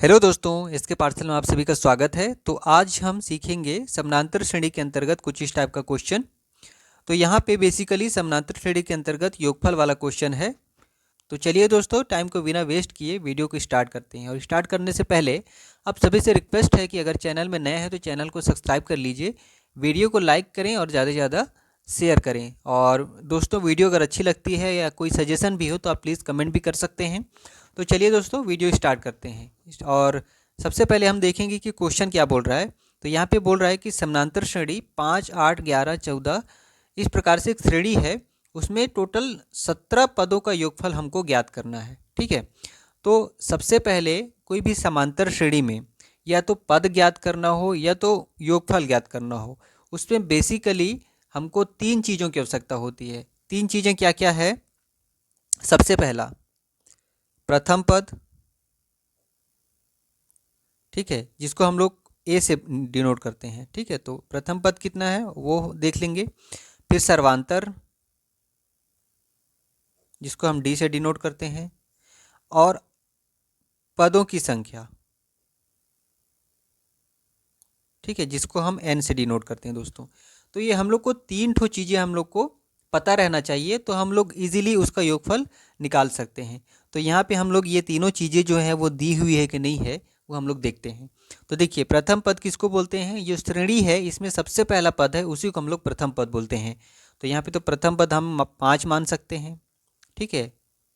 Hello दोस्तों, इसके parcel में आप सभी का स्वागत है। तो आज हम सीखेंगे समानांतर श्रेणी के अंतर्गत कुछ इस टाइप का क्वेश्चन। तो यहाँ पे बेसिकली समानांतर श्रेणी के अंतर्गत योगफल वाला क्वेश्चन है। तो चलिए दोस्तों, टाइम को बिना वेस्ट किए वीडियो को स्टार्ट करते हैं। और स्टार्ट करने से पहले आप सभी से रिक्वेस्ट है कि अगर चैनल में नए हैं तो चैनल को सब्सक्राइब कर लीजिए, वीडियो को लाइक करें और ज़्यादा से ज़्यादा शेयर करें। और दोस्तों, वीडियो अगर अच्छी लगती है या कोई सजेशन भी हो तो आप प्लीज़ कमेंट भी कर सकते हैं। तो चलिए दोस्तों, वीडियो स्टार्ट करते हैं। और सबसे पहले हम देखेंगे कि क्वेश्चन क्या बोल रहा है। तो यहाँ पे बोल रहा है कि समानांतर श्रेणी 5, 8, 11, 14 इस प्रकार से एक श्रेणी है, उसमें टोटल 17 पदों का योगफल हमको ज्ञात करना है। ठीक है, तो सबसे पहले कोई भी समांतर श्रेणी में या तो पद ज्ञात करना हो या तो योगफल ज्ञात करना हो, उसमें बेसिकली हमको तीन चीज़ों की आवश्यकता होती है। तीन चीज़ें क्या क्या है? सबसे पहला प्रथम पद, ठीक है, जिसको हम लोग ए से डिनोट करते हैं। ठीक है, तो प्रथम पद कितना है वो देख लेंगे। फिर सर्वांतर, जिसको हम डी से डिनोट करते हैं, और पदों की संख्या, ठीक है, जिसको हम एन से डिनोट करते हैं दोस्तों। तो ये हम लोग को तीन ठो चीज़ें हम लोग को पता रहना चाहिए, तो हम लोग इजीली उसका योगफल निकाल सकते हैं। तो यहाँ पे हम लोग ये तीनों चीज़ें जो हैं वो दी हुई है कि नहीं है वो हम लोग देखते हैं। तो देखिए, प्रथम पद किसको बोलते हैं? ये श्रेणी है, इसमें सबसे पहला पद है उसी को हम लोग प्रथम पद बोलते हैं। तो यहाँ पे तो प्रथम पद हम 5 मान सकते हैं। ठीक है,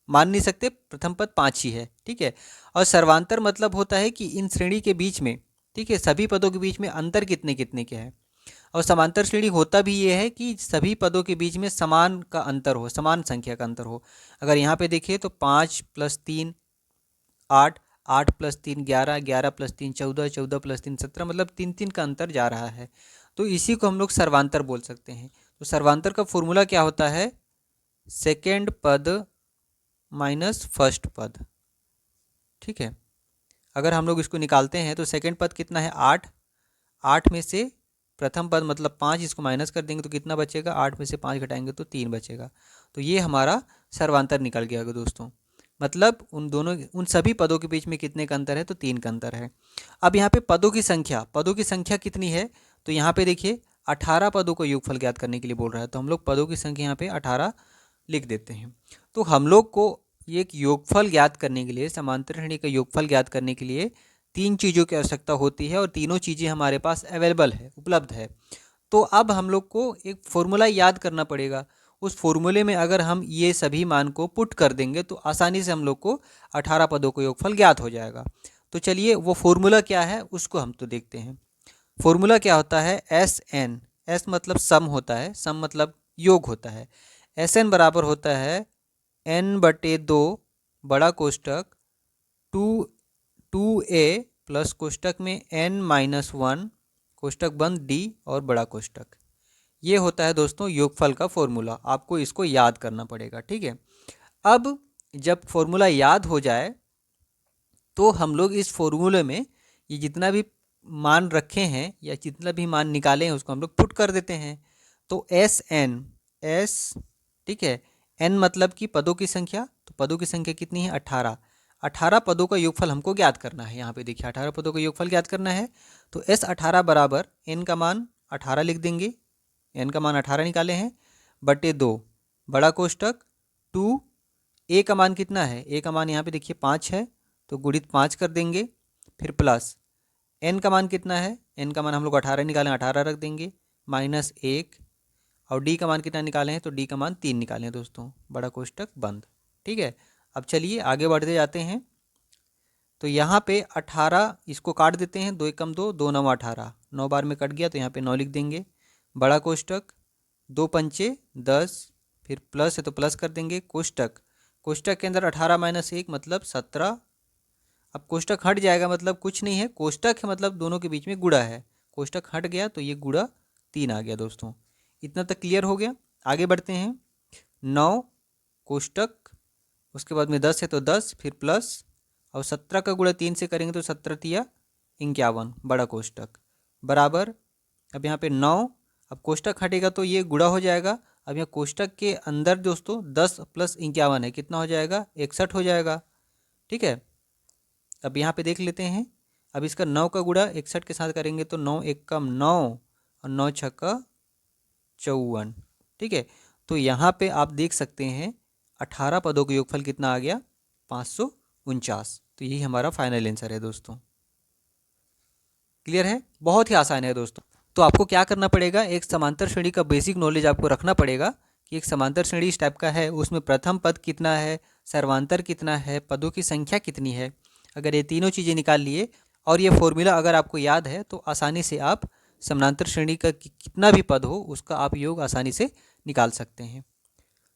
मान नहीं सकते, प्रथम पद 5 ही है। ठीक है, और सर्वांतर मतलब होता है कि इन श्रेणी के बीच में, ठीक है, सभी पदों के बीच में अंतर कितने कितने के हैं। और समांतर श्रेणी होता भी ये है कि सभी पदों के बीच में समान का अंतर हो, समान संख्या का अंतर हो। अगर यहाँ पे देखिए तो 5 + 3 8, 8 + 3 11, 11 + 3 14, 14 + 3 17, मतलब 3 का अंतर जा रहा है। तो इसी को हम लोग सर्वांतर बोल सकते हैं। तो सर्वांतर का फॉर्मूला क्या होता है? सेकेंड पद माइनस फर्स्ट पद। ठीक है, अगर हम लोग इसको निकालते हैं तो सेकेंड पद कितना है? 8। 8 में से प्रथम पद मतलब 5, इसको माइनस कर देंगे तो कितना बचेगा? 8 में से 5 घटाएंगे तो 3 बचेगा। तो ये हमारा सर्वांतर निकल गया दोस्तों। मतलब उन सभी पदों के बीच में कितने का अंतर है? तो 3 का अंतर है। अब यहाँ पे पदों की संख्या कितनी है? तो यहाँ पे देखिए 18 पदों को योगफल ज्ञात करने के लिए बोल रहा है, तो हम लोग पदों की संख्या यहाँ पे 18 लिख देते हैं। तो हम लोग को ये एक योगफल ज्ञात करने के लिए, समांतर श्रेणी का योगफल ज्ञात करने के लिए तीन चीज़ों की आवश्यकता होती है, और तीनों चीज़ें हमारे पास अवेलेबल है, उपलब्ध है। तो अब हम लोग को एक फॉर्मूला याद करना पड़ेगा। उस फॉर्मूले में अगर हम ये सभी मान को पुट कर देंगे तो आसानी से हम लोग को 18 पदों को योगफल ज्ञात हो जाएगा। तो चलिए, वो फॉर्मूला क्या है उसको हम तो देखते हैं। फॉर्मूला क्या होता है? S N. एस मतलब सम होता है, सम मतलब योग होता है। एस एन बराबर होता है n/2 बड़ा कोष्टक 2a प्लस कोष्टक में n-1 कोष्टक बंद डी और बड़ा कोष्टक। ये होता है दोस्तों योगफल का फॉर्मूला। आपको इसको याद करना पड़ेगा। ठीक है, अब जब फॉर्मूला याद हो जाए तो हम लोग इस फॉर्मूले में ये जितना भी मान रखे हैं या जितना भी मान निकाले हैं उसको हम लोग पुट कर देते हैं। तो एस एन, एस, ठीक है, एन मतलब कि पदों की संख्या, तो पदों की संख्या कितनी है? 18। 18 पदों का योगफल हमको ज्ञात करना है। यहाँ पे देखिए 18 पदों का योगफल ज्ञात करना है। तो एस 18 बराबर एन का मान 18 लिख देंगे। एन का मान 18 निकाले हैं, बटे 2 बड़ा कोष्टक 2, ए का मान कितना है? ए का मान यहाँ पे देखिए 5 है, तो गुणित 5 कर देंगे। फिर प्लस एन का मान कितना है? एन का मान हम लोग 18 निकालें, 18 रख देंगे, -1। और डी का मान कितना निकाले हैं? तो डी का मान 3 निकाले हैं दोस्तों, बड़ा कोष्टक बंद। ठीक है, अब चलिए आगे बढ़ते जाते हैं। तो यहाँ पे 18 इसको काट देते हैं, 2 एकम 2, 2 9 18, 9 बार में कट गया तो यहाँ पे 9 लिख देंगे। बड़ा कोष्टक 2 पंचे 10, फिर प्लस है तो प्लस कर देंगे। कोष्टक, कोष्टक के अंदर 18 - 1 मतलब 17। अब कोष्टक हट जाएगा मतलब कुछ नहीं है, कोष्टक है मतलब दोनों के बीच में गुणा है। कोष्टक हट गया तो ये गुणा 3 आ गया दोस्तों। इतना तक क्लियर हो गया। आगे बढ़ते हैं। 9 कोष्टक, उसके बाद में 10 है तो 10, फिर प्लस, और 17 का गुणा 3 से करेंगे तो 17 तिया 51 बड़ा कोष्टक बराबर। अब यहाँ पे 9, अब कोष्टक हटेगा तो ये गुणा हो जाएगा। अब यहाँ कोष्टक के अंदर दोस्तों 10 + 51 है, कितना हो जाएगा? 61 हो जाएगा। ठीक है, अब यहाँ पे देख लेते हैं। अब इसका 9 का गुणा 61 के साथ करेंगे तो 9 एकम 9 और 9 छक्का 54। ठीक है, तो यहाँ पे आप देख सकते हैं 18 पदों का योगफल कितना आ गया, 549। तो यही हमारा फाइनल आंसर है दोस्तों। क्लियर है, बहुत ही आसान है दोस्तों। तो आपको क्या करना पड़ेगा, एक समांतर श्रेणी का बेसिक नॉलेज आपको रखना पड़ेगा कि एक समांतर श्रेणी इस टाइप का है, उसमें प्रथम पद कितना है, सर्वांतर कितना है, पदों की संख्या कितनी है। अगर ये तीनों चीज़ें निकाल लिए और ये फॉर्मूला अगर आपको याद है तो आसानी से आप समानांतर श्रेणी का कितना भी पद हो उसका आप योग आसानी से निकाल सकते हैं।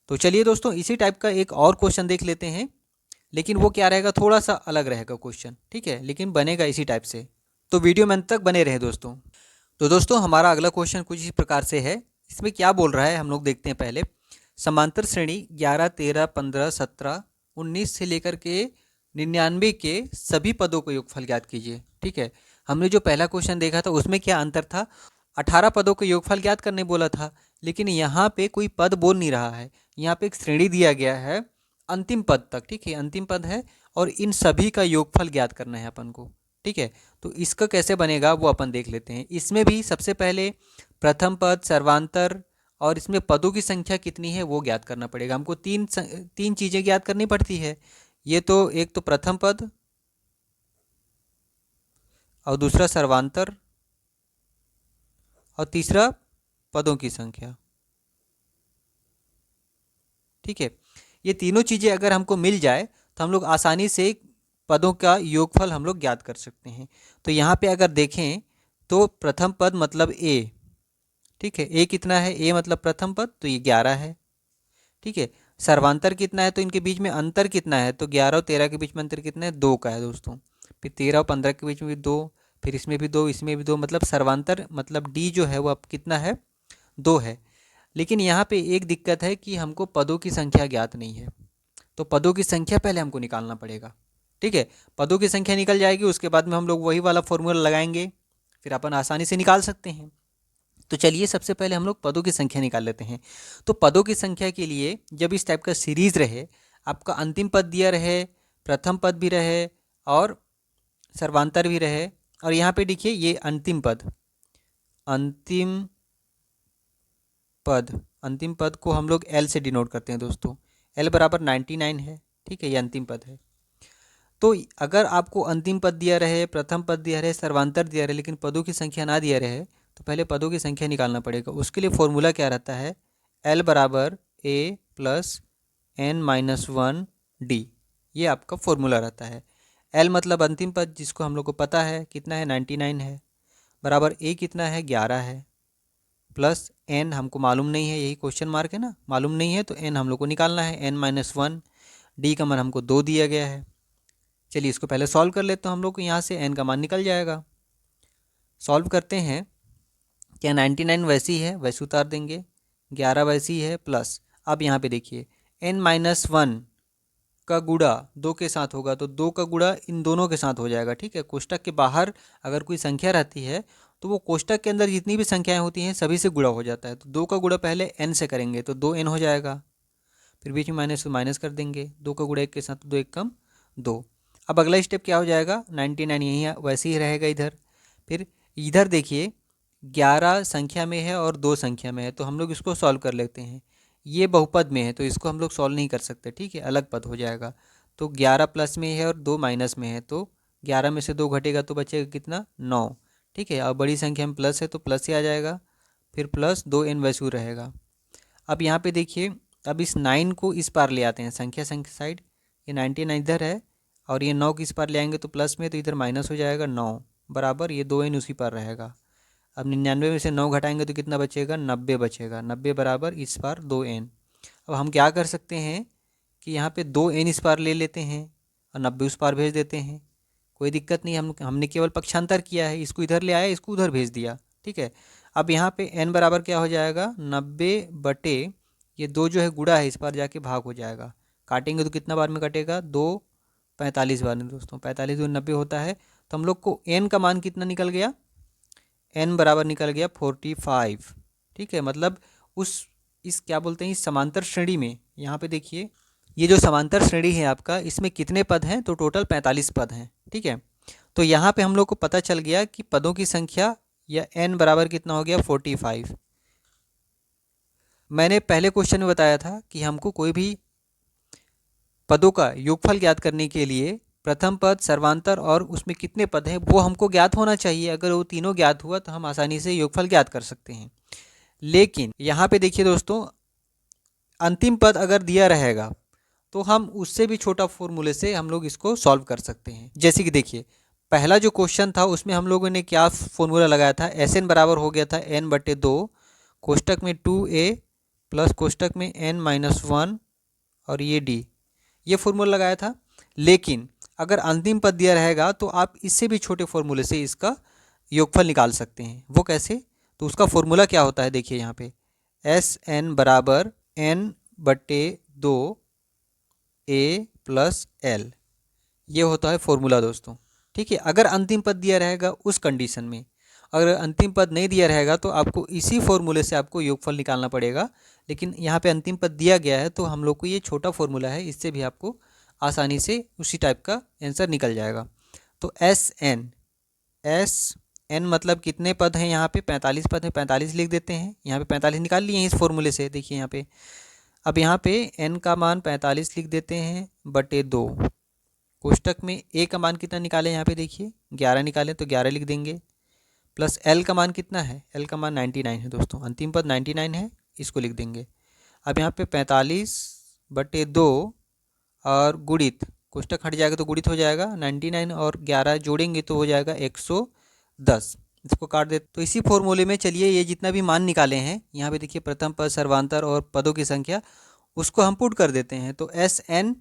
तो चलिए दोस्तों, इसी टाइप का एक और क्वेश्चन देख लेते हैं, लेकिन वो क्या रहेगा, थोड़ा सा अलग रहेगा क्वेश्चन। ठीक है, लेकिन बनेगा इसी टाइप से, तो वीडियो में अंत तक बने रहे दोस्तों। तो दोस्तों हमारा अगला क्वेश्चन कुछ इस प्रकार से है। इसमें क्या बोल रहा है हम लोग देखते हैं पहले। समांतर श्रेणी 11, 13, 15, 17, 19 से लेकर के 99 के सभी पदों को योगफल ज्ञात कीजिए। ठीक है, हमने जो पहला क्वेश्चन देखा था उसमें क्या अंतर था, 18 पदों को योगफल ज्ञात करने बोला था, लेकिन यहाँ पे कोई पद बोल नहीं रहा है। यहाँ पे एक श्रेणी दिया गया है अंतिम पद तक। ठीक है, अंतिम पद है और इन सभी का योगफल ज्ञात करना है अपन को। ठीक है, तो इसका कैसे बनेगा वो अपन देख लेते हैं। इसमें भी सबसे पहले प्रथम पद, सर्वांतर और इसमें पदों की संख्या कितनी है वो ज्ञात करना पड़ेगा हमको। तीन चीज़ें ज्ञात करनी पड़ती है। ये तो एक तो प्रथम पद और दूसरा सर्वांतर और तीसरा पदों की संख्या। ठीक है, ये तीनों चीज़ें अगर हमको मिल जाए तो हम लोग आसानी से पदों का योगफल हम लोग ज्ञात कर सकते हैं। तो यहाँ पे अगर देखें तो प्रथम पद मतलब ए। ठीक है, ए कितना है, ए मतलब प्रथम पद, तो ये 11 है। ठीक है, सर्वांतर कितना है, तो इनके बीच में अंतर कितना है, तो 11 और 13 के बीच में अंतर कितना है, 2 का है दोस्तों। फिर 13 और 15 के बीच में भी 2, फिर इसमें भी 2, इसमें भी 2, मतलब सर्वांतर मतलब डी जो है वो अब कितना है, 2 है। लेकिन यहाँ पे एक दिक्कत है कि हमको पदों की संख्या ज्ञात नहीं है, तो पदों की संख्या पहले हमको निकालना पड़ेगा। ठीक है, पदों की संख्या निकल जाएगी, उसके बाद में हम लोग वही वाला फॉर्मूला लगाएंगे, फिर अपन आसानी से निकाल सकते हैं। तो चलिए सबसे पहले हम लोग पदों की संख्या निकाल लेते हैं। तो पदों की संख्या के लिए जब इस टाइप का सीरीज रहे, आपका अंतिम पद दिया रहे, प्रथम पद भी रहे और सर्वांतर भी रहे, और यहाँ पे देखिए ये अंतिम पद, अंतिम पद को हम लोग एल से डिनोट करते हैं दोस्तों। एल बराबर 99 है। ठीक है, ये अंतिम पद है। तो अगर आपको अंतिम पद दिया रहे, प्रथम पद दिया रहे, सर्वांतर दिया रहे, लेकिन पदों की संख्या ना दिया रहे, तो पहले पदों की संख्या निकालना पड़ेगा। उसके लिए फॉर्मूला क्या रहता है, एल बराबर ए प्लस एन माइनस 1 डी, ये आपका फॉर्मूला रहता है। एल मतलब अंतिम पद जिसको हम लोग को पता है कितना है, 99 है, बराबर ए कितना है, 11 है, प्लस एन हमको मालूम नहीं है, यही क्वेश्चन मार्क है ना, मालूम नहीं है तो एन हम लोग को निकालना है, एन माइनस 1, डी का मान हमको 2 दिया गया है। चलिए इसको पहले सॉल्व कर लेते हैं हम लोग को, यहाँ से एन का मान निकल जाएगा। सॉल्व करते हैं, क्या 99 वैसी है वैसे उतार देंगे, 11 वैसी है, प्लस अब यहाँ पे देखिए n माइनस 1 का गुणा 2 के साथ होगा, तो 2 का गुणा इन दोनों के साथ हो जाएगा। ठीक है, कोष्टक के बाहर अगर कोई संख्या रहती है तो वो कोष्टक के अंदर जितनी भी संख्याएं होती हैं सभी से गुणा हो जाता है। तो 2 का गुणा पहले n से करेंगे तो 2n हो जाएगा, फिर बीच में माइनस माइनस कर देंगे, 2 का गुणा 1 के साथ 2 1 कम 2। अब अगला स्टेप क्या हो जाएगा, 99 यहीं वैसे ही रहेगा इधर। फिर इधर देखिए 11 संख्या में है और 2 संख्या में है, तो हम लोग इसको सॉल्व कर लेते हैं। ये बहुपद में है तो इसको हम लोग सॉल्व नहीं कर सकते। ठीक है, अलग पद हो जाएगा। तो 11 प्लस में है और 2 माइनस में है, तो 11 में से 2 घटेगा तो बचेगा कितना, 9। ठीक है, और बड़ी संख्या में प्लस है तो प्लस ही आ जाएगा, फिर प्लस 2n वैल्यू रहेगा। अब यहाँ पे देखिए, अब इस 9 को इस पार ले आते हैं, संख्या साइड, ये 99 इधर है और ये 9 को इस पार ले आएंगे तो प्लस में, तो इधर माइनस हो जाएगा 9, बराबर ये 2n उसी पार रहेगा। अब 99 में से 9 घटाएंगे तो कितना बचेगा, 90 बचेगा, 90 बराबर इस पार 2n। अब हम क्या कर सकते हैं कि यहाँ पे 2n इस पार ले लेते हैं और 90 उस पार भेज देते हैं, कोई दिक्कत नहीं। हमने केवल पक्षांतर किया है, इसको इधर ले आया, इसको उधर भेज दिया। ठीक है, अब यहाँ पे n बराबर क्या हो जाएगा, 90 बटे ये 2 जो है गुणा है, इस पार जाके भाग हो जाएगा, काटेंगे तो कितना बार में कटेगा, 2 45 बार में दोस्तों, 45 2 90 होता है। तो हम लोग को n का मान कितना निकल गया, n बराबर निकल गया 45। ठीक है, मतलब इस क्या बोलते हैं, इस समांतर श्रेणी में, यहाँ पे देखिए ये जो समांतर श्रेणी है आपका, इसमें कितने पद हैं, तो टोटल 45 पद हैं। ठीक है। तो यहाँ पे हम लोग को पता चल गया कि पदों की संख्या या n बराबर कितना हो गया 45। मैंने पहले क्वेश्चन में बताया था कि हमको कोई भी पदों का योगफल ज्ञात करने के लिए प्रथम पद, सर्वांतर और उसमें कितने पद हैं वो हमको ज्ञात होना चाहिए। अगर वो तीनों ज्ञात हुआ तो हम आसानी से योगफल ज्ञात कर सकते हैं। लेकिन यहाँ पे देखिए दोस्तों, अंतिम पद अगर दिया रहेगा तो हम उससे भी छोटा फॉर्मूले से हम लोग इसको सॉल्व कर सकते हैं। जैसे कि देखिए, पहला जो क्वेश्चन था उसमें हम लोगों ने क्या फॉर्मूला लगाया था, एस एन बराबर हो गया था n/2 कोष्टक में 2a प्लस कोष्टक में n-1 और ये d, ये फॉर्मूला लगाया था। लेकिन अगर अंतिम पद दिया रहेगा तो आप इससे भी छोटे फॉर्मूले से इसका योगफल निकाल सकते हैं। वो कैसे? तो उसका फॉर्मूला क्या होता है, देखिए यहाँ पे Sn बराबर n/2 a प्लस l, ये होता है फॉर्मूला दोस्तों। ठीक है, अगर अंतिम पद दिया रहेगा उस कंडीशन में, अगर अंतिम पद नहीं दिया रहेगा तो आपको इसी फॉर्मूले से आपको योगफल निकालना पड़ेगा। लेकिन यहाँ पे अंतिम पद दिया गया है तो हम लोग को ये छोटा फॉर्मूला है, इससे भी आपको आसानी से उसी टाइप का आंसर निकल जाएगा। तो एस एन मतलब कितने पद हैं, यहाँ पे 45 पद हैं, 45 लिख देते हैं। यहाँ पे 45 निकाल लिए हैं इस फॉर्मूले से, देखिए यहाँ पे। अब यहाँ पे n का मान 45 लिख देते हैं बटे 2, कोष्टक में a का मान कितना निकालें, यहाँ पे देखिए 11 निकालें तो 11 लिख देंगे, प्लस l का मान कितना है, l का मान 99 है दोस्तों, अंतिम पद 99 है, इसको लिख देंगे। अब यहाँ पे 45/2 और गुणित, कोष्टक हट जाएगा तो गुणित हो जाएगा, 99 और 11 जोड़ेंगे तो हो जाएगा 110, इसको काट दे। तो इसी फॉर्मूले में चलिए ये जितना भी मान निकाले हैं यहाँ पे देखिए, प्रथम पद, सर्वांतर और पदों की संख्या, उसको हम पुट कर देते हैं। तो Sn,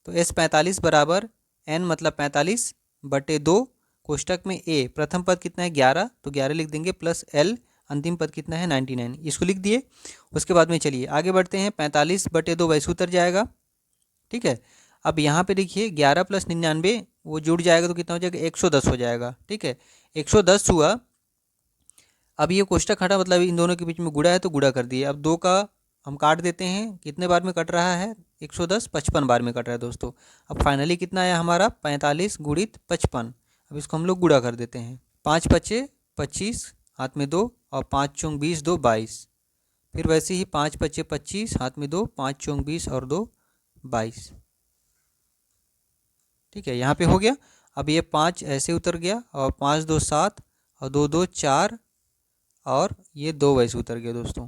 तो S 45 बराबर n मतलब 45/2, कोष्टक में a प्रथम पद कितना है 11 तो 11 लिख देंगे, प्लस l अंतिम पद कितना है 99, इसको लिख दिए। उसके बाद में चलिए आगे बढ़ते हैं, 45/2 वैसे उतर जाएगा। ठीक है, अब यहाँ पे देखिए 11 प्लस 99 वो जुड़ जाएगा तो कितना हो जाएगा 110 हो जाएगा। ठीक है, 110 हुआ। अब ये कोष्टक हटा मतलब इन दोनों के बीच में गुणा है तो गुणा कर दिए। अब 2 का हम काट देते हैं, कितने बार में कट रहा है 110, 55 बार में कट रहा है दोस्तों। अब फाइनली कितना आया हमारा 45 गुणित 55। अब इसको हम लोग गुणा कर देते हैं, 5 पचे 25, हाथ में 2 और 5 चौंग 20, 2 22, फिर वैसे ही 5 पचे 25, हाथ में 2, 5 चौंग 20 और 2 22। ठीक है, यहाँ पे हो गया। अब ये 5 ऐसे उतर गया और 5 2 7 और 2 2 4 और ये 2 वैसे उतर गया दोस्तों।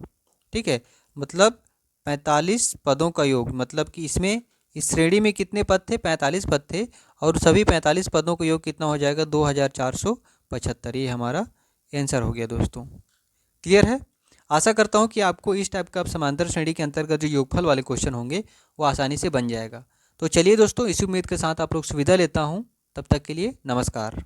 ठीक है, मतलब 45 पदों का योग, मतलब कि इसमें इस श्रेणी में कितने पद थे, 45 पद थे, और सभी 45 पदों का योग कितना हो जाएगा 2475। ये हमारा आंसर हो गया दोस्तों। क्लियर है? आशा करता हूँ कि आपको इस टाइप का समांतर श्रेणी के अंतर्गत जो योगफल वाले क्वेश्चन होंगे वो आसानी से बन जाएगा। तो चलिए दोस्तों, इसी उम्मीद के साथ आप लोग से विदा लेता हूँ। तब तक के लिए नमस्कार।